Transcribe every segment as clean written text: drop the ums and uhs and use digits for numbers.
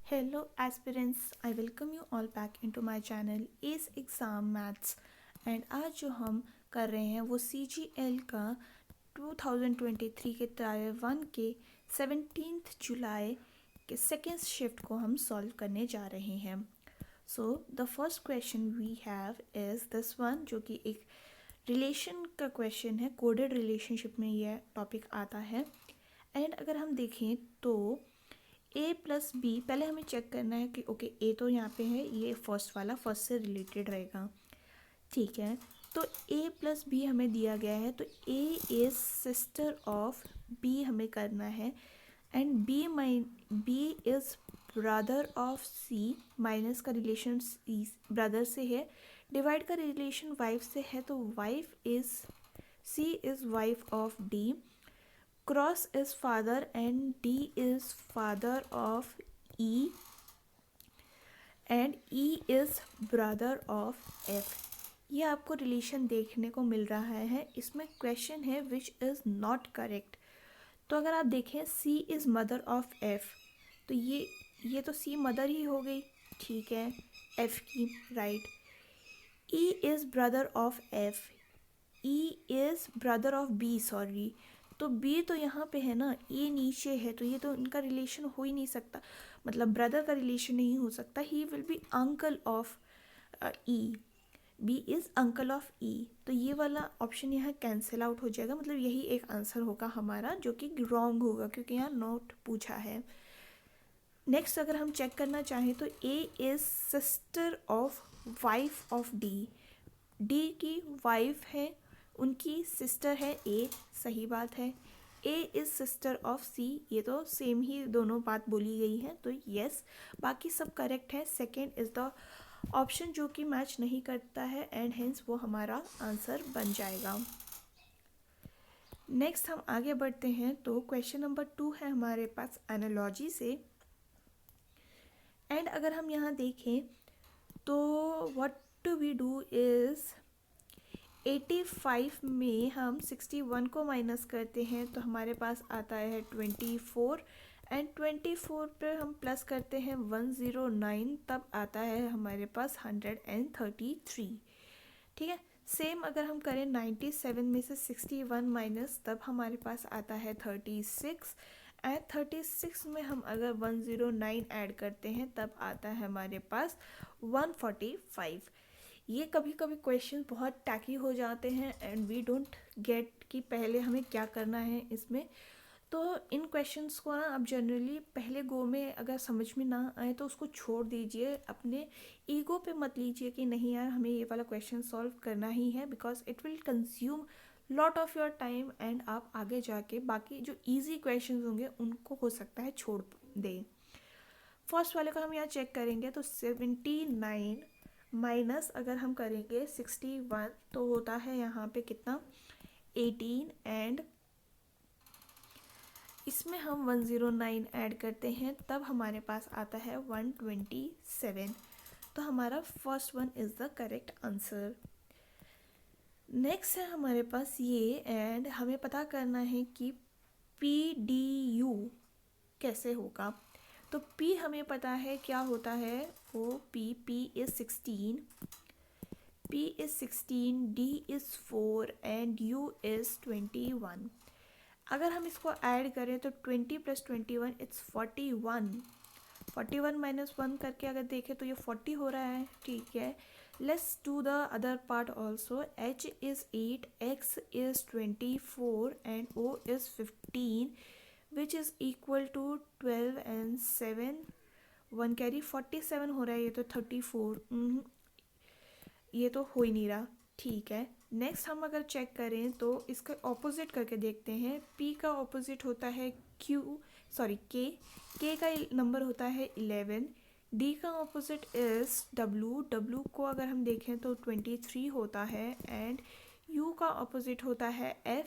Hello aspirants, I welcome you all back into my channel ACE Exam Maths and आज जो हम कर रहे हैं वो CGL का 2023 के टायर 1 के 17 जुलाई के सेकेंड शिफ्ट को हम सॉल्व करने जा रहे हैं। So the first question we have is this one, जो कि एक रिलेशन का क्वेश्चन है। कोडेड रिलेशनशिप में यह टॉपिक आता है। एंड अगर हम देखें तो ए प्लस बी, पहले हमें चेक करना है कि ओके ए तो यहाँ पे है, ये फर्स्ट वाला फर्स्ट से रिलेटेड रहेगा, ठीक है। तो ए प्लस बी हमें दिया गया है, तो A is sister of B हमें करना है। And B is brother of C, minus का रिलेशन ब्रदर से है, डिवाइड का रिलेशन वाइफ से है, तो wife is C is wife of D, cross is father and D is father of E, and E is brother of F. ये आपको relation देखने को मिल रहा है। इसमें क्वेश्चन है विच इज़ नॉट करेक्ट। तो अगर आप देखें सी इज़ मदर ऑफ एफ, तो ये तो सी मदर ही हो गई, ठीक है, एफ की, right. E is brother of F, E is brother of B, sorry, तो बी तो यहाँ पे है ना, ए नीचे है, तो ये तो इनका रिलेशन हो ही नहीं सकता, मतलब ब्रदर का रिलेशन नहीं हो सकता। He will be uncle of E, B is uncle of E, तो ये वाला ऑप्शन यहाँ कैंसिल आउट हो जाएगा, मतलब यही एक आंसर होगा हमारा, जो कि रॉन्ग होगा क्योंकि यहाँ नॉट पूछा है। नेक्स्ट अगर हम चेक करना चाहें तो A is sister of wife of D, D की वाइफ है, उनकी सिस्टर है ए, सही बात है। ए इज़ सिस्टर ऑफ सी, ये तो सेम ही दोनों बात बोली गई है, तो यस, बाकी सब करेक्ट है। सेकेंड इज़ द ऑप्शन जो कि मैच नहीं करता है, एंड हेंस वो हमारा आंसर बन जाएगा। नेक्स्ट हम आगे बढ़ते हैं, तो क्वेश्चन नंबर 2 है हमारे पास एनालॉजी से। एंड अगर हम यहाँ देखें तो what do we do is 85 में हम 61 को माइनस करते हैं, तो हमारे पास आता है 24, एंड 24 पर हम प्लस करते हैं 109, तब आता है हमारे पास 133, ठीक है। सेम अगर हम करें 97 में से 61 माइनस, तब हमारे पास आता है 36, एंड 36 में हम अगर 109 ऐड करते हैं, तब आता है हमारे पास 145। ये कभी कभी क्वेश्चन बहुत टैकी हो जाते हैं एंड वी डोंट गेट कि पहले हमें क्या करना है इसमें। तो इन क्वेश्चंस को ना आप जनरली पहले गो में अगर समझ में ना आए तो उसको छोड़ दीजिए, अपने ईगो पे मत लीजिए कि नहीं यार हमें ये वाला क्वेश्चन सॉल्व करना ही है, because it will consume lot of your time, and आप आगे जाके बाकी जो ईजी क्वेश्चन होंगे उनको हो सकता है छोड़ दें। फर्स्ट वाले को हम यहाँ चेक करेंगे तो 79 माइनस अगर हम करेंगे 61, तो होता है यहाँ पे कितना 18, एंड इसमें हम 109 ऐड करते हैं, तब हमारे पास आता है 127। तो हमारा first one is the correct answer. Next है हमारे पास ये, एंड हमें पता करना है कि पी डी यू कैसे होगा। तो P हमें पता है क्या होता है, वो P is 16, P is 16, D is 4, and U is 21। अगर हम इसको ऐड करें तो 20 + 21 इट्स 41, 41 - 1 करके अगर देखें तो ये 40 हो रहा है, ठीक है। Let's do the other part also. H is 8, X is 24, and O is 15, which is equal to 12 and 7, 1 carry 47 हो रहा है, ये तो 34, ये तो हो ही नहीं रहा, ठीक है। नेक्स्ट हम अगर चेक करें तो इसका ऑपोजिट करके देखते हैं। P का ऑपोजिट होता है K का नंबर होता है 11, D का ऑपोजिट इज़ W को अगर हम देखें तो 23 होता है, एंड U का ऑपोजिट होता है F,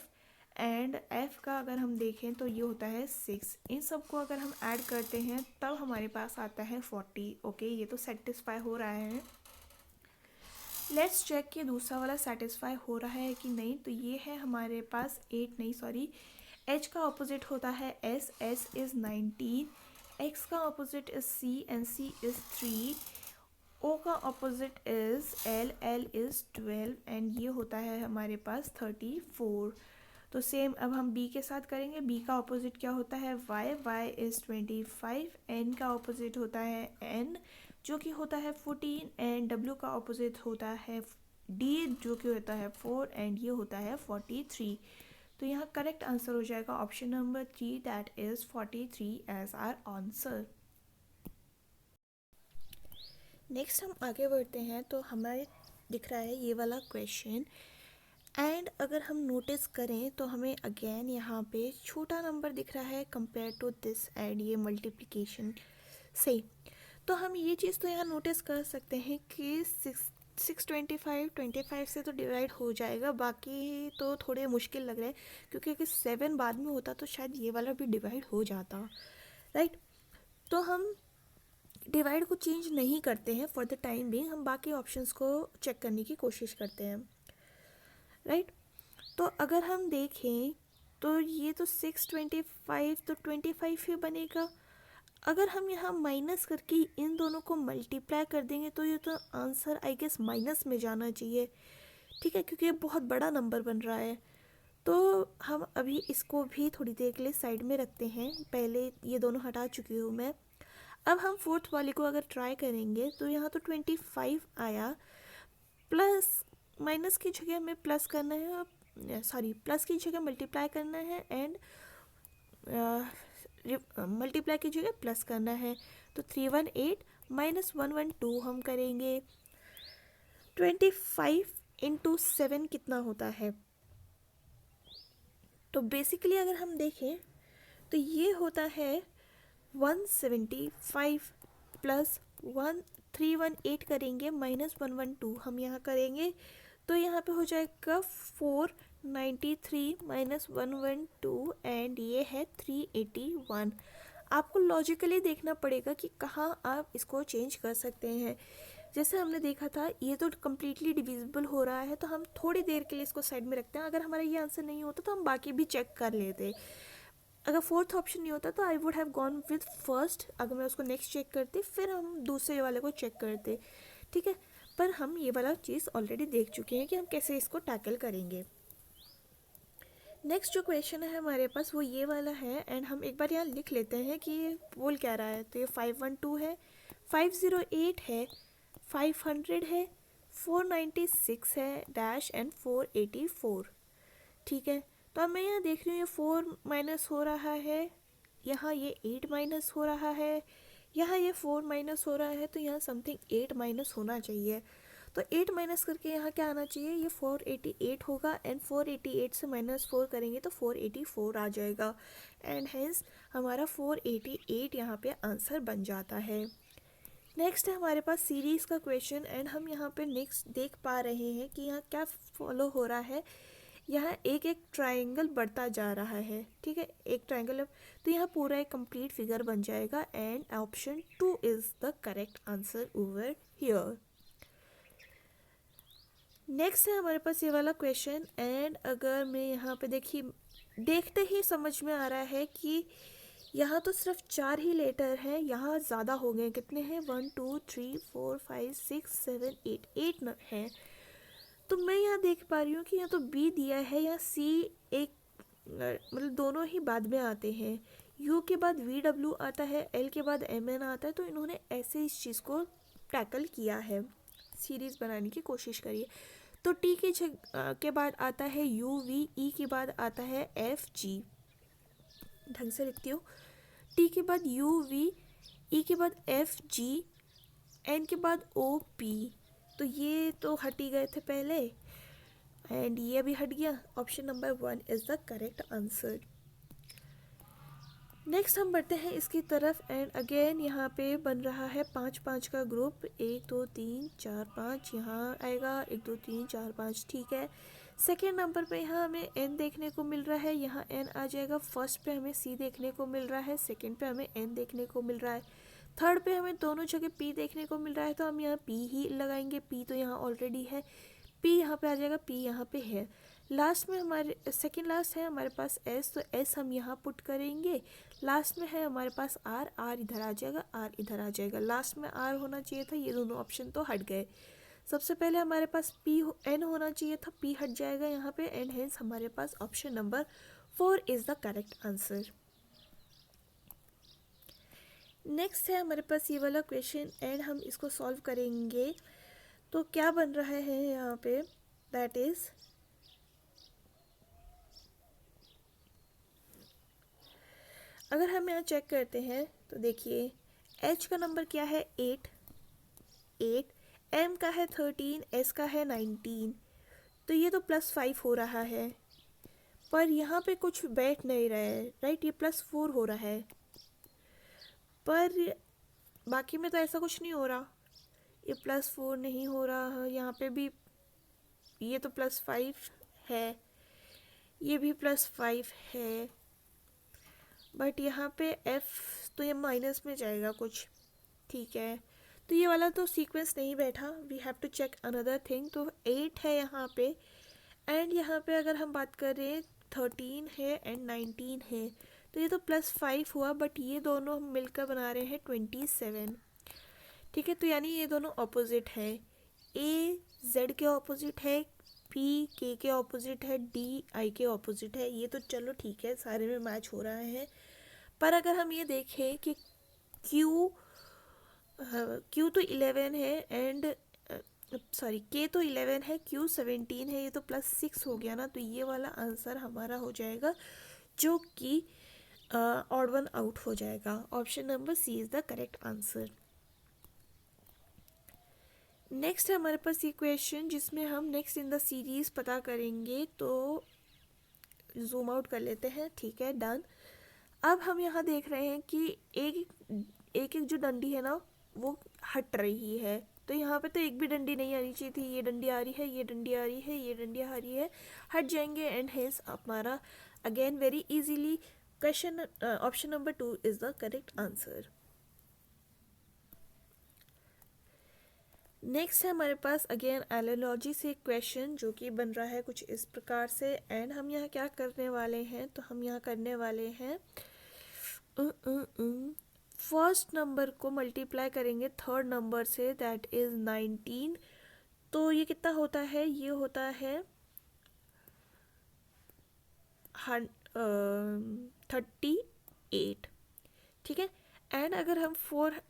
एंड F का अगर हम देखें तो ये होता है 6। इन सब को अगर हम ऐड करते हैं तब हमारे पास आता है 40। ओके, ये तो सेटिस्फाई हो रहा है। लेट्स चेक कि दूसरा वाला सेटिस्फाई हो रहा है कि नहीं। तो ये है हमारे पास 8 नहीं, सॉरी, H का ऑपोजिट होता है S इज़ 19, x का opposite is c and c is 3, o का opposite is l, l is 12 and ये होता है हमारे पास 34। तो सेम अब हम b के साथ करेंगे। b का ऑपोजिट क्या होता है y, y इज 25, n का ऑपोजिट होता है n जो कि होता है 14 एंड w का ऑपोजिट होता है d जो कि होता है 4 एंड ये होता है 43। तो यहाँ करेक्ट आंसर हो जाएगा option number 3 that is 43 as our answer. Next हम आगे बढ़ते हैं तो हमारे दिख रहा है ये वाला क्वेश्चन एंड अगर हम नोटिस करें तो हमें अगेन यहाँ पे छोटा नंबर दिख रहा है कंपेयर टू दिस एंड ये मल्टीप्लिकेशन से। तो हम ये चीज़ तो यहाँ नोटिस कर सकते हैं कि 625 से तो डिवाइड हो जाएगा, बाकी तो थोड़े मुश्किल लग रहे हैं क्योंकि अगर 7 बाद में होता तो शायद ये वाला भी डिवाइड हो जाता, राइट। तो हम डिवाइड को चेंज नहीं करते हैं फॉर द टाइम बिंग, हम बाकी ऑप्शंस को चेक करने की कोशिश करते हैं, राइट। तो अगर हम देखें तो ये तो 625 तो 25 ही बनेगा। अगर हम यहाँ माइनस करके इन दोनों को मल्टीप्लाई कर देंगे तो ये तो आंसर आई गेस माइनस में जाना चाहिए, ठीक है, क्योंकि ये बहुत बड़ा नंबर बन रहा है। तो हम अभी इसको भी थोड़ी देर के लिए साइड में रखते हैं, पहले ये दोनों हटा चुकी हूँ मैं। अब हम फोर्थ वाले को अगर ट्राई करेंगे तो यहाँ तो 25 आया, प्लस माइनस की जगह हमें प्लस करना है, सॉरी प्लस की जगह मल्टीप्लाई करना है एंड मल्टीप्लाई की जगह प्लस करना है। तो 318 माइनस 112 हम करेंगे। 25 इंटू 7 कितना होता है? तो बेसिकली अगर हम देखें तो ये होता है 175 प्लस 318 करेंगे माइनस 112 हम यहाँ करेंगे तो यहाँ पे हो जाएगा 493 माइनस 112 एंड ये है 381। आपको लॉजिकली देखना पड़ेगा कि कहाँ आप इसको चेंज कर सकते हैं। जैसे हमने देखा था ये तो कम्प्लीटली डिविजिबल हो रहा है तो हम थोड़ी देर के लिए इसको साइड में रखते हैं। अगर हमारा ये आंसर नहीं होता तो हम बाकी भी चेक कर लेते। अगर फोर्थ ऑप्शन नहीं होता तो I would have gone with first, अगर मैं उसको नेक्स्ट चेक करती फिर हम दूसरे वाले को चेक करते, ठीक है। पर हम ये वाला चीज़ ऑलरेडी देख चुके हैं कि हम कैसे इसको टैकल करेंगे। नेक्स्ट जो क्वेश्चन है हमारे पास वो ये वाला है एंड हम एक बार यहाँ लिख लेते हैं कि ये बोल क्या रहा है। तो ये 512 है, 508 है, 500 है, 496 है डैश एंड 484, ठीक है। तो अब मैं यहाँ देख रही हूँ ये 4 माइनस हो रहा है, यहाँ ये 8 माइनस हो रहा है, यहाँ ये 4 माइनस हो रहा है, तो यहाँ समथिंग 8 माइनस होना चाहिए। तो 8 माइनस करके यहाँ क्या आना चाहिए, ये 488 होगा एंड 488 से -4 करेंगे तो 484 आ जाएगा एंड हेंस हमारा 488 यहाँ पे आंसर बन जाता है। नेक्स्ट है हमारे पास सीरीज़ का क्वेश्चन एंड हम यहाँ पे नेक्स्ट देख पा रहे हैं कि यहाँ क्या फॉलो हो रहा है। यहाँ एक एक ट्रायंगल बढ़ता जा रहा है, ठीक है, एक ट्रायंगल। तो यहाँ पूरा एक कंप्लीट फिगर बन जाएगा and option 2 is the correct answer over here. Next है हमारे पास ये वाला क्वेश्चन एंड अगर मैं यहाँ पे देखते ही समझ में आ रहा है कि यहाँ तो सिर्फ 4 ही लेटर हैं, यहाँ ज़्यादा हो गए, कितने हैं 1 2 3 4 5 6 7 8 हैं। तो मैं यहाँ देख पा रही हूँ कि यहाँ तो बी दिया है, यहाँ सी एक मतलब दोनों ही बाद में आते हैं, यू के बाद वी डब्ल्यू आता है, एल के बाद एम एन आता है। तो इन्होंने ऐसे इस चीज़ को टैकल किया है, सीरीज़ बनाने की कोशिश करिए। तो टी के बाद आता है यू वी, ई के बाद आता है एफ जी, ढंग से लिखती हूँ, टी के बाद यू वी, ई के बाद एफ जी, एन के बाद ओ पी। तो ये तो हट ही गए थे पहले एंड ये भी हट गया। Option number 1 is the correct answer. Next हम बढ़ते हैं इसकी तरफ एंड अगेन यहाँ पे बन रहा है 5-5 का ग्रुप, 1 2 3 4 5 यहाँ आएगा, 1 2 3 4 5, ठीक है। सेकेंड नंबर पे यहाँ हमें एन देखने को मिल रहा है, यहाँ एन आ जाएगा। फर्स्ट पे हमें सी देखने को मिल रहा है, सेकेंड पे हमें एन देखने को मिल रहा है, थर्ड पे हमें दोनों जगह पी देखने को मिल रहा है। तो हम यहाँ पी ही लगाएंगे, पी तो यहाँ ऑलरेडी है, पी यहाँ पे आ जाएगा, पी यहाँ पे है। लास्ट में हमारे सेकेंड लास्ट है हमारे पास एस, तो एस हम यहाँ पुट करेंगे। लास्ट में है हमारे पास आर, आर इधर आ जाएगा, आर इधर आ जाएगा, लास्ट में आर होना चाहिए था, ये दोनों ऑप्शन तो हट गए। सबसे पहले हमारे पास पी एन होना चाहिए था, पी हट जाएगा यहाँ पे, एंड हेंस हमारे पास option number 4 is the correct answer. Next है हमारे पास ये वाला क्वेश्चन एंड हम इसको सॉल्व करेंगे। तो क्या बन रहा है यहाँ पे, दैट इज़ अगर हम यहाँ चेक करते हैं तो देखिए एच का नंबर क्या है 8, एम का है 13, एस का है 19, तो ये तो +5 हो रहा है, पर यहाँ पे कुछ बैठ नहीं रहा है, राइट, ये +4 हो रहा है, पर बाकी में तो ऐसा कुछ नहीं हो रहा, ये +4 नहीं हो रहा है, यहाँ पे भी ये तो +5 है, ये भी +5 है, बट यहाँ पे एफ तो ये माइनस में जाएगा कुछ, ठीक है, तो ये वाला तो सीक्वेंस नहीं बैठा, we have to check another thing. तो 8 है यहाँ पे, एंड यहाँ पे अगर हम बात करें 13 है एंड 19 है, तो ये तो +5 हुआ, बट ये दोनों हम मिलकर बना रहे हैं 27, ठीक है, तो यानी ये दोनों ऑपोजिट है, ए जेड के ऑपोजिट है, पी के ऑपोजिट है, डी आई के ऑपोजिट है, ये तो चलो ठीक है, सारे में मैच हो रहा है। पर अगर हम ये देखें कि क्यू तो 11 है एंड सॉरी के तो 11 है, क्यू 17 है, ये तो +6 हो गया ना, तो ये वाला आंसर हमारा हो जाएगा जो कि ऑड वन आउट हो जाएगा। Option number C is the correct answer. Next है हमारे पास ये क्वेश्चन जिसमें हम नेक्स्ट इन द सीरीज़ पता करेंगे, तो जूम आउट कर लेते हैं, ठीक है, डन। अब हम यहाँ देख रहे हैं कि एक जो डंडी है ना वो हट रही है, तो यहाँ पे तो एक भी डंडी नहीं आनी चाहिए थी, ये डंडी आ रही है, ये डंडी आ रही है, ये डंडी आ रही है, हट जाएंगे, एंड हेंस हमारा again very easily question option number 2 is the correct answer. Next है हमारे पास अगेन एनालॉजी से क्वेश्चन जो कि बन रहा है कुछ इस प्रकार से, एंड हम यहाँ क्या करने वाले हैं, तो हम यहाँ करने वाले हैं फर्स्ट नंबर को मल्टीप्लाई करेंगे थर्ड नंबर से, दैट इज़ 19, तो ये कितना होता है, ये होता है 38, ठीक है, एंड अगर हम 4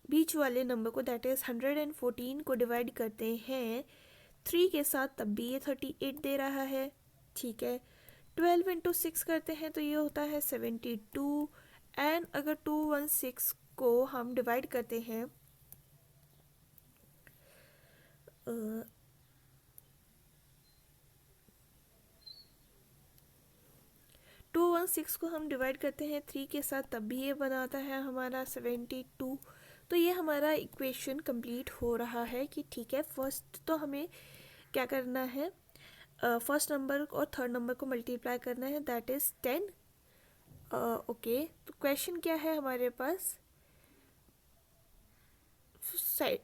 बीच वाले नंबर को दैट इज़ 114 को डिवाइड करते हैं 3 के साथ, तब भी ये 38 दे रहा है, ठीक है, 12 इंटू 6 करते हैं तो ये होता है 72, एंड अगर 216 को हम डिवाइड करते हैं 216 को हम डिवाइड करते हैं 3 के साथ, तब भी ये बनाता है हमारा 72, तो ये हमारा इक्वेशन कंप्लीट हो रहा है कि ठीक है, फर्स्ट तो हमें क्या करना है, फर्स्ट नंबर और थर्ड नंबर को मल्टीप्लाई करना है, दैट इज़ 10, ओके, तो क्वेश्चन क्या है हमारे पास,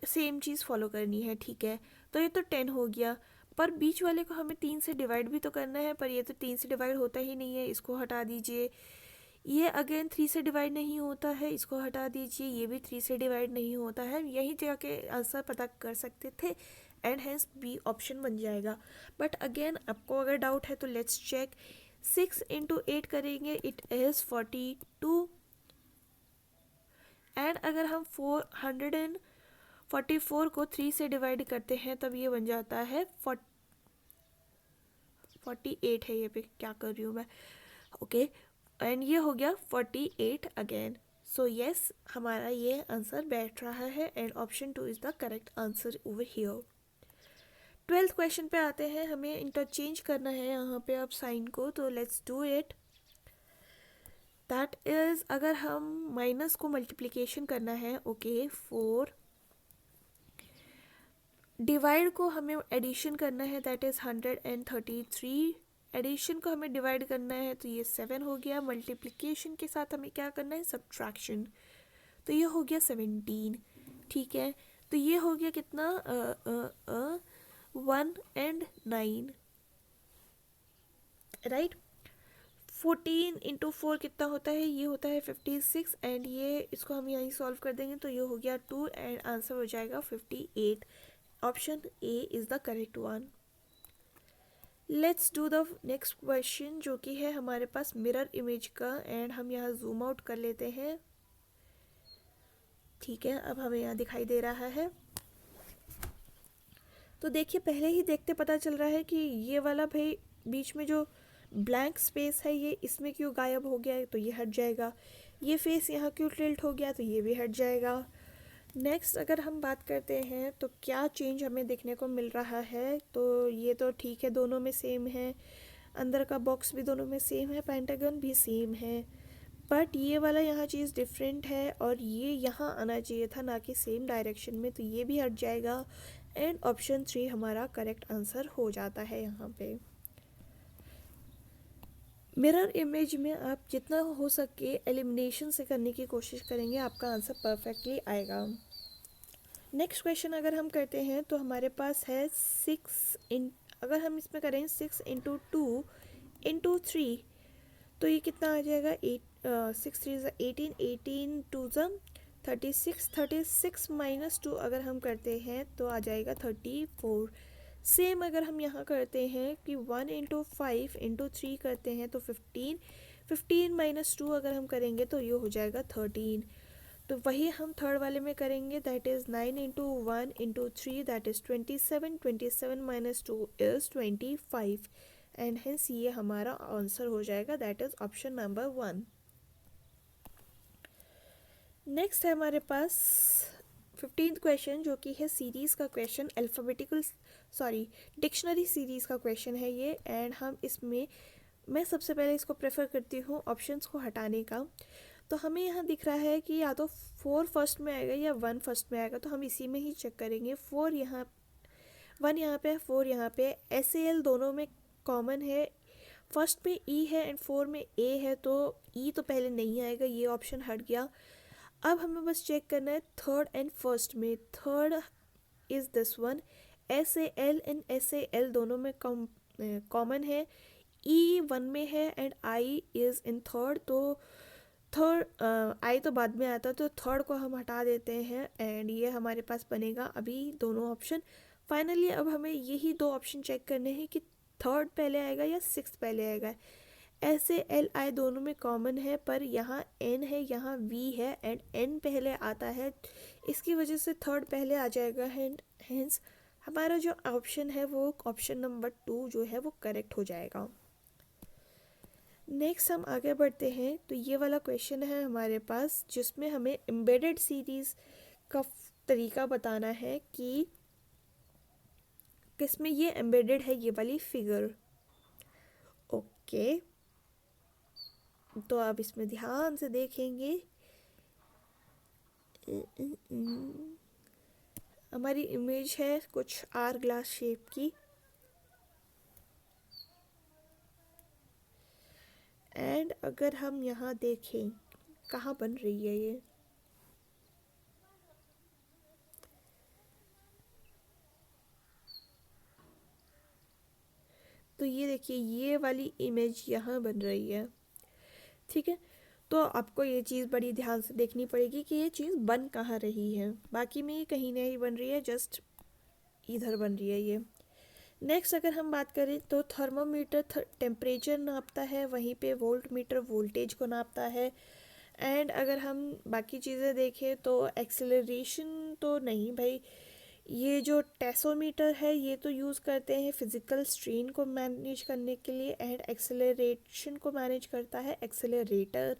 सेम चीज़ फॉलो करनी है, ठीक है, तो ये तो 10 हो गया, पर बीच वाले को हमें 3 से डिवाइड भी तो करना है, पर ये तो 3 से डिवाइड होता ही नहीं है, इसको हटा दीजिए, ये अगेन 3 से डिवाइड नहीं होता है, इसको हटा दीजिए, ये भी 3 से डिवाइड नहीं होता है, यही जाके आंसर पता कर सकते थे, एंड हेंस बी ऑप्शन बन जाएगा। बट अगेन आपको अगर डाउट है तो लेट्स चेक, 6 इंटू 8 करेंगे, इट इज़ 42, एंड अगर हम 444 को 3 से डिवाइड करते हैं तब ये बन जाता है 48 है, ये पे क्या कर रही हूँ मैं, ओके, एंड ये हो गया 48 अगेन, सो यस हमारा ये आंसर बैठ रहा है, and option 2 is the correct answer over here. 12th question पे आते हैं, हमें इंटरचेंज करना है यहाँ पे अब साइन को, तो let's do it, that is अगर हम माइनस को मल्टीप्लिकेशन करना है, ओके, 4, डिवाइड को हमें एडिशन करना है, दैट इज़ 133, एडिशन को हमें डिवाइड करना है तो ये 7 हो गया, मल्टीप्लिकेशन के साथ हमें क्या करना है, सब्ट्रैक्शन, तो ये हो गया 17, ठीक है, तो ये हो गया कितना 1 and 9, राइट, 14 इंटू 4 कितना होता है, ये होता है 56 एंड ये इसको हम यहीं सॉल्व कर देंगे तो ये हो गया 2 एंड आंसर हो जाएगा 58। Option A is the correct one. Let's do the next question जो कि है हमारे पास मिरर इमेज का एंड हम यहाँ जूम आउट कर लेते हैं। ठीक है, अब हमें यहाँ दिखाई दे रहा है। तो देखिए पहले ही देखते पता चल रहा है कि ये वाला भाई बीच में जो ब्लैंक स्पेस है ये इसमें क्यों गायब हो गया है, तो ये हट जाएगा। ये फेस यहाँ क्यों टिल्ट हो गया, तो ये भी हट जाएगा। नेक्स्ट अगर हम बात करते हैं तो क्या चेंज हमें देखने को मिल रहा है, तो ये तो ठीक है, दोनों में सेम है। अंदर का बॉक्स भी दोनों में सेम है, पेंटागन भी सेम है। बट ये वाला यहाँ चीज़ डिफरेंट है और ये यहाँ आना चाहिए था, ना कि सेम डायरेक्शन में, तो ये भी हट जाएगा एंड ऑप्शन 3 हमारा करेक्ट आंसर हो जाता है। यहाँ पे मिरर इमेज में आप जितना हो सके एलिमिनेशन से करने की कोशिश करेंगे, आपका आंसर परफेक्टली आएगा। नेक्स्ट क्वेश्चन अगर हम करते हैं तो हमारे पास है अगर हम इसमें करें 6 इंटू 2 इंटू 3 तो ये कितना आ जाएगा, 6 3 18, 18 2 36, 36 माइनस 2 अगर हम करते हैं तो आ जाएगा 34। सेम अगर हम यहाँ करते हैं कि 1 इंटू 5 इंटू 3 करते हैं तो 15, 15 माइनस 2 अगर हम करेंगे तो ये हो जाएगा 13। तो वही हम थर्ड वाले में करेंगे, that is 9 into 1 into 3 that is 27, 27 minus 2 is 25 and hence ये हमारा आंसर हो जाएगा, that is option number 1। Next है हमारे पास 15th क्वेश्चन जो कि है सीरीज़ का क्वेश्चन, डिक्शनरी सीरीज़ का क्वेश्चन है ये एंड हम इसमें मैं सबसे पहले इसको प्रेफर करती हूँ ऑप्शंस को हटाने का। तो हमें यहाँ दिख रहा है कि या तो 4 फर्स्ट में आएगा या 1 फर्स्ट में आएगा, तो हम इसी में ही चेक करेंगे। 4 यहाँ 1 यहाँ पे 4 यहाँ पे SAL दोनों में कॉमन है, फर्स्ट में E है एंड 4 में A है, तो E तो पहले नहीं आएगा, ये ऑप्शन हट गया। अब हमें बस चेक करना है थर्ड एंड फर्स्ट में। Third is this one, SAL and SAL दोनों में कॉमन है, E 1 में है and I is in third, तो थर्ड I तो बाद में आता है, तो थर्ड को हम हटा देते हैं एंड ये हमारे पास बनेगा अभी दोनों ऑप्शन। फाइनली अब हमें यही दो ऑप्शन चेक करने हैं कि थर्ड पहले आएगा या सिक्स्थ पहले आएगा। SALI दोनों में कॉमन है, पर यहाँ N है यहाँ V है एंड N पहले आता है, इसकी वजह से थर्ड पहले आ जाएगा एंड हेंस हमारा जो ऑप्शन है वो ऑप्शन नंबर 2 जो है वो करेक्ट हो जाएगा। नेक्स्ट हम आगे बढ़ते हैं, तो ये वाला क्वेश्चन है हमारे पास जिसमें हमें एम्बेडेड सीरीज़ का तरीका बताना है कि किसमें ये एम्बेडेड है ये वाली फिगर। ओके, तो आप इसमें ध्यान से देखेंगे, हमारी इमेज है कुछ आर ग्लास शेप की एंड अगर हम यहाँ देखें कहाँ बन रही है ये, तो ये देखिए ये वाली इमेज यहाँ बन रही है। ठीक है, तो आपको ये चीज़ बड़ी ध्यान से देखनी पड़ेगी कि ये चीज़ बन कहाँ रही है, बाकी में ये कहीं नहीं बन रही है, जस्ट इधर बन रही है ये। नेक्स्ट अगर हम बात करें तो थर्मोमीटर टेम्परेचर नापता है, वहीं पे वोल्ट मीटर वोल्टेज को नापता है एंड अगर हम बाकी चीज़ें देखें तो एक्सेलरेशन तो नहीं भाई, ये जो टेसोमीटर है ये तो यूज़ करते हैं फिज़िकल स्ट्रेन को मैनेज करने के लिए एंड एक्सेलरेशन को मैनेज करता है एक्सेलरेटर।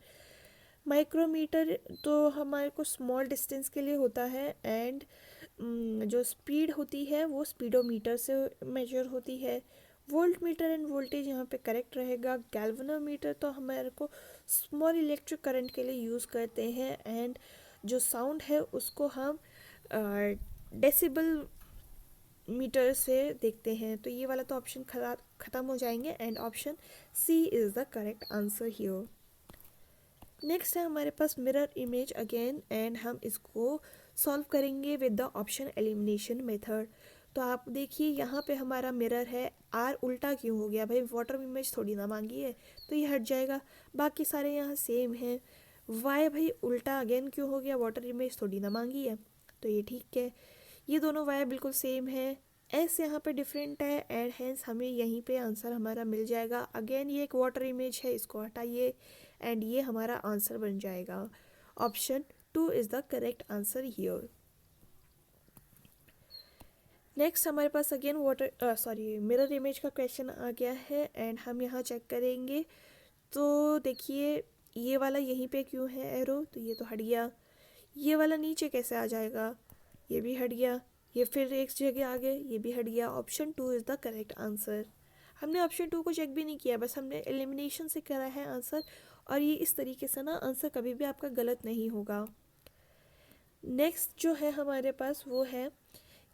माइक्रोमीटर तो हमारे को स्मॉल डिस्टेंस के लिए होता है एंड जो स्पीड होती है वो स्पीडोमीटर से मेजर होती है। वोल्ट मीटर एंड वोल्टेज यहाँ पे करेक्ट रहेगा। गैल्वेनोमीटर तो हमारे को स्मॉल इलेक्ट्रिक करंट के लिए यूज़ करते हैं एंड जो साउंड है उसको हम डेसिबल मीटर से देखते हैं, तो ये वाला तो ऑप्शन ख़त्म हो जाएंगे and option C is the correct answer here. Next है हमारे पास मिरर इमेज अगेन एंड हम इसको सॉल्व करेंगे with the option elimination method. तो आप देखिए यहाँ पे हमारा मिरर है, आर उल्टा क्यों हो गया भाई, वाटर इमेज थोड़ी ना मांगी है, तो ये हट जाएगा। बाकी सारे यहाँ सेम हैं। वाई भाई उल्टा अगेन क्यों हो गया, वाटर इमेज थोड़ी ना मांगी है, तो ये ठीक है। ये दोनों वाई बिल्कुल सेम है। एस यहाँ पे डिफरेंट है एंड हेंस हमें यहीं पे आंसर हमारा मिल जाएगा। अगेन ये एक वाटर इमेज है, इसको हटाइए एंड ये हमारा आंसर बन जाएगा। Option 2 is the correct answer here. Next हमारे पास अगेन मिरर इमेज का क्वेश्चन आ गया है एंड हम यहाँ चेक करेंगे। तो देखिए ये वाला यहीं पे क्यों है एरो, तो ये तो हट गया। ये वाला नीचे कैसे आ जाएगा, ये भी हट गया। ये फिर एक जगह आ गए, ये भी हट गया। Option 2 is the correct answer. हमने ऑप्शन 2 को चेक भी नहीं किया, बस हमने एलिमिनेशन से करा है आंसर, और ये इस तरीके से ना आंसर कभी भी आपका गलत नहीं होगा। नेक्स्ट जो है हमारे पास वो है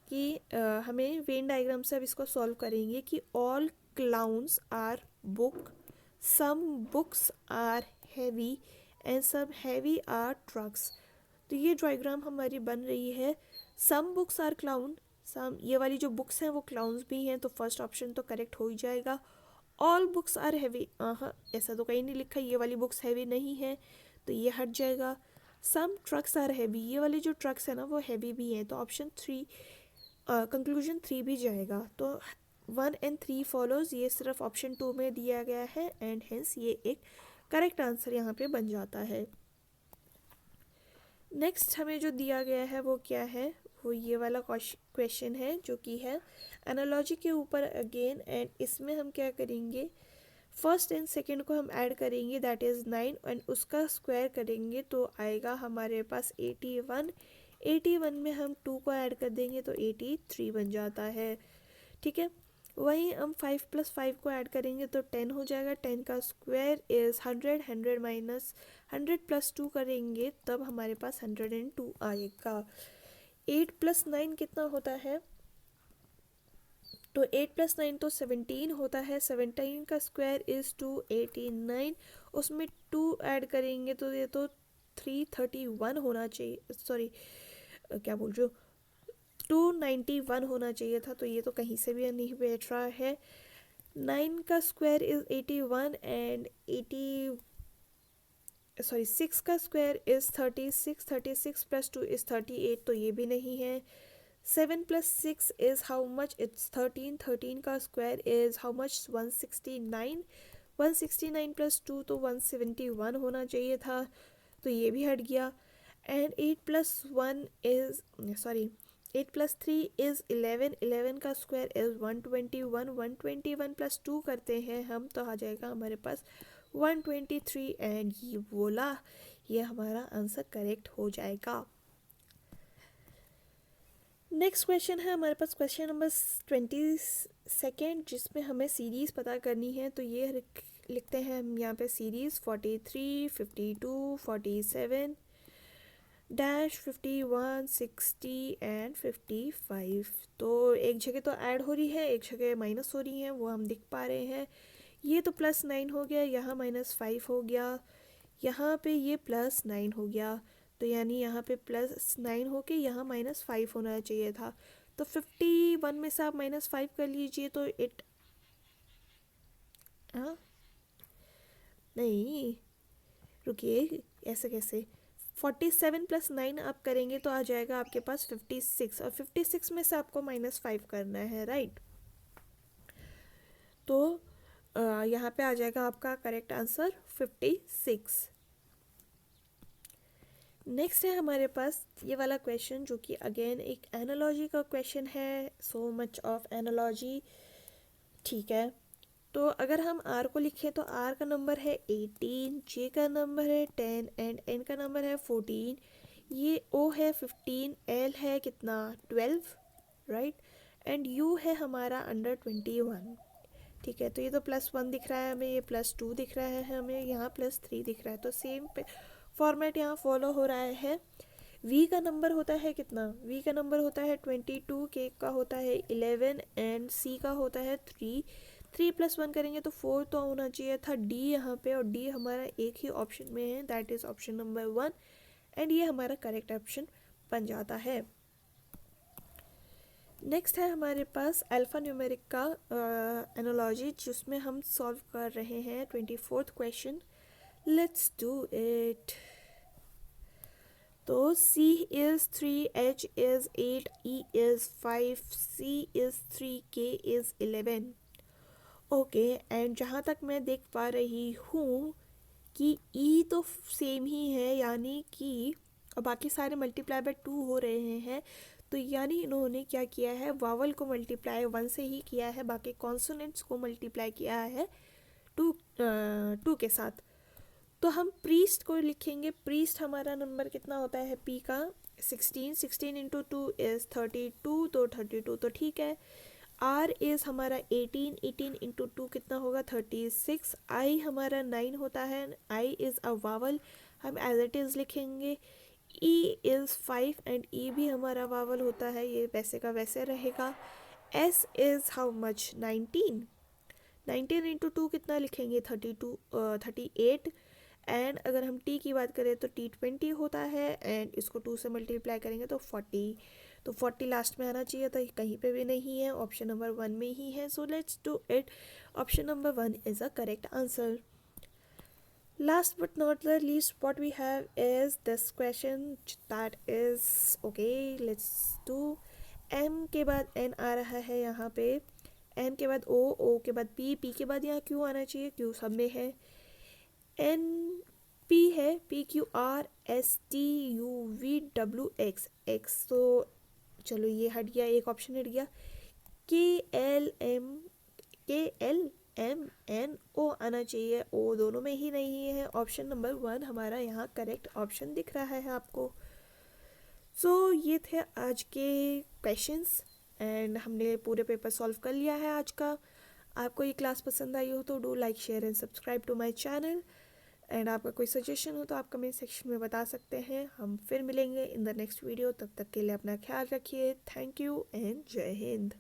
कि हमें वेन डायग्राम से अब इसको सॉल्व करेंगे कि all clowns are book, some books are heavy and some heavy are trucks. तो ये डायग्राम हमारी बन रही है। Some books are clown, some ये वाली जो बुक्स हैं वो क्लाउन्स भी हैं, तो फर्स्ट ऑप्शन तो करेक्ट हो ही जाएगा। ऑल बुक्स आर हैवी, हाँ ऐसा तो कहीं नहीं लिखा, ये वाली बुक्स हैवी नहीं है, तो ये हट जाएगा। सम ट्रक्स आर हैवी, ये वाली जो ट्रक्स है ना वो हैवी भी हैं, तो ऑप्शन 3 कंक्लूजन 3 भी जाएगा। तो 1 एंड 3 फॉलोज, ये सिर्फ ऑप्शन 2 में दिया गया है एंड हेंस ये एक करेक्ट आंसर यहाँ पे बन जाता है। नेक्स्ट हमें जो दिया गया है वो क्या है, वो ये वाला क्वेश्चन है जो कि है एनालॉजी के ऊपर अगेन, एंड इसमें हम क्या करेंगे, फर्स्ट एंड सेकंड को हम ऐड करेंगे दैट इज़ 9 एंड उसका स्क्वायर करेंगे तो आएगा हमारे पास 81। 81 में हम 2 को ऐड कर देंगे तो 83 बन जाता है, ठीक है। वहीं हम 5 + 5 को ऐड करेंगे तो 10 हो जाएगा। 10 का स्क्वायर इज़ 100, 100 माइनस 100 + 2 करेंगे तब हमारे पास 102 आएगा। 8 + 9 कितना होता है, तो 8 + 9 तो 17 होता है। 17 का स्क्वायर इज़ 289, उसमें 2 ऐड करेंगे तो ये तो 331 होना चाहिए, सॉरी क्या बोल रही हूँ, 291 होना चाहिए था, तो ये तो कहीं से भी नहीं बैठ रहा है। 9 का स्क्वायर इज़ 81 एंड 6 का स्क्वायर इज़ 36, 36 + 2 इज़ 38, तो ये भी नहीं है। 7 + 6 इज़ हाउ मच, इट्स 13, 13 का स्क्वायर इज़ हाउ मच, 169, 169 + 2 तो 171 होना चाहिए था, तो ये भी हट गया। एंड 8 + 1 इज़ 8 + 3 इज़ 11, 11 का स्क्वायर इज़ 121, 121 + 2 करते हैं हम तो आ जाएगा हमारे पास 123 एंड ये बोला ये हमारा आंसर करेक्ट हो जाएगा। नेक्स्ट क्वेश्चन है हमारे पास क्वेश्चन नंबर 22 जिसमें हमें सीरीज़ पता करनी है, तो ये लिखते हैं हम यहाँ पे सीरीज़ 43, 52, 47 डैश 51, 60 एंड 55। तो एक जगह तो ऐड हो रही है, एक जगह माइनस हो रही है, वो हम दिख पा रहे हैं। ये तो +9 हो गया, यहाँ -5 हो गया, यहाँ पे ये +9 हो गया, तो यानी यहाँ पे +9 होके यहाँ -5 होना चाहिए था। तो 51 में से आप -5 कर लीजिए तो हाँ नहीं रुकिए, ऐसे कैसे, 47 + 9 आप करेंगे तो आ जाएगा आपके पास 56, और 56 में से आपको -5 करना है, राइट। तो यहाँ पे आ जाएगा आपका करेक्ट आंसर 56। नेक्स्ट है हमारे पास ये वाला क्वेश्चन जो कि अगेन एक एनालॉजी का क्वेश्चन है, सो मच ऑफ एनालॉजी, ठीक है। तो अगर हम R को लिखें तो R का नंबर है 18, J का नंबर है 10 एंड N का नंबर है 14, ये O है 15, L है कितना 12, राइट, एंड U है हमारा अंडर 21, ठीक है। तो ये तो +1 दिख रहा है हमें, ये +2 दिख रहा है हमें, यहाँ +3 दिख रहा है, तो सेम फॉर्मेट यहाँ फॉलो हो रहा है। V का नंबर होता है कितना, V का नंबर होता है 22, K का होता है 11 एंड C का होता है 3, 3 + 1 करेंगे तो 4 तो होना चाहिए था D यहाँ पे, और D हमारा एक ही ऑप्शन में है that is option number 1 and ये हमारा करेक्ट ऑप्शन बन जाता है। नेक्स्ट है हमारे पास अल्फ़ा न्यूमेरिक का एनालॉजी, जिसमें हम सॉल्व कर रहे हैं 24th question. Let's do it. तो C is 3, H is 8, E is 5, C is 3, K is 11। Okay, and जहाँ तक मैं देख पा रही हूँ कि E तो सेम ही है, यानी कि और बाकी सारे मल्टीप्लाई बाय 2 हो रहे हैं, तो यानी इन्होंने क्या किया है, वावल को मल्टीप्लाई 1 से ही किया है, बाकी कॉन्सोनेंट्स को मल्टीप्लाई किया है 2 के साथ। तो हम प्रीस्ट को लिखेंगे। प्रीस्ट हमारा नंबर कितना होता है पी का, 16। 16 इंटू 2 इज़ 32, तो 32 तो ठीक है। आर इज़ हमारा 18। 18 इंटू 2 कितना होगा, 36। आई हमारा 9 होता है। आई इज़ अ वावल, हम एज इट इज़ लिखेंगे। ई इज़ 5 एंड ई भी हमारा वावल होता है, ये वैसे का वैसे रहेगा। S is how much, 19। 19 into 2 कितना लिखेंगे, 38। एंड अगर हम टी की बात करें तो टी 20 होता है, एंड इसको 2 से मल्टीप्लाई करेंगे तो 40। तो 40 लास्ट में आना चाहिए था, कहीं पे भी नहीं है, ऑप्शन नंबर 1 में ही है। So let's do it. Option number 1 is a correct answer. Last but not the least, what we have is this question, that is okay, let's do। m के बाद n आ रहा है यहाँ पे, n के बाद o, o के बाद p, p के बाद यहाँ q आना चाहिए, q सब में है। n p है, p q r s t u v w x, x तो चलो ये हट गया, एक ऑप्शन हट गया। k l m o आना चाहिए, o दोनों में ही नहीं है। ऑप्शन नंबर 1 हमारा यहाँ करेक्ट ऑप्शन दिख रहा है आपको। सो ये थे आज के क्वेश्चंस, एंड हमने पूरे पेपर सॉल्व कर लिया है आज का। आपको ये क्लास पसंद आई हो तो do like, share and subscribe to my channel. And आपका कोई सजेशन हो तो आप कमेंट सेक्शन में बता सकते हैं। हम फिर मिलेंगे इन द नेक्स्ट वीडियो, तब तक के लिए अपना ख्याल रखिए। थैंक यू एंड जय हिंद।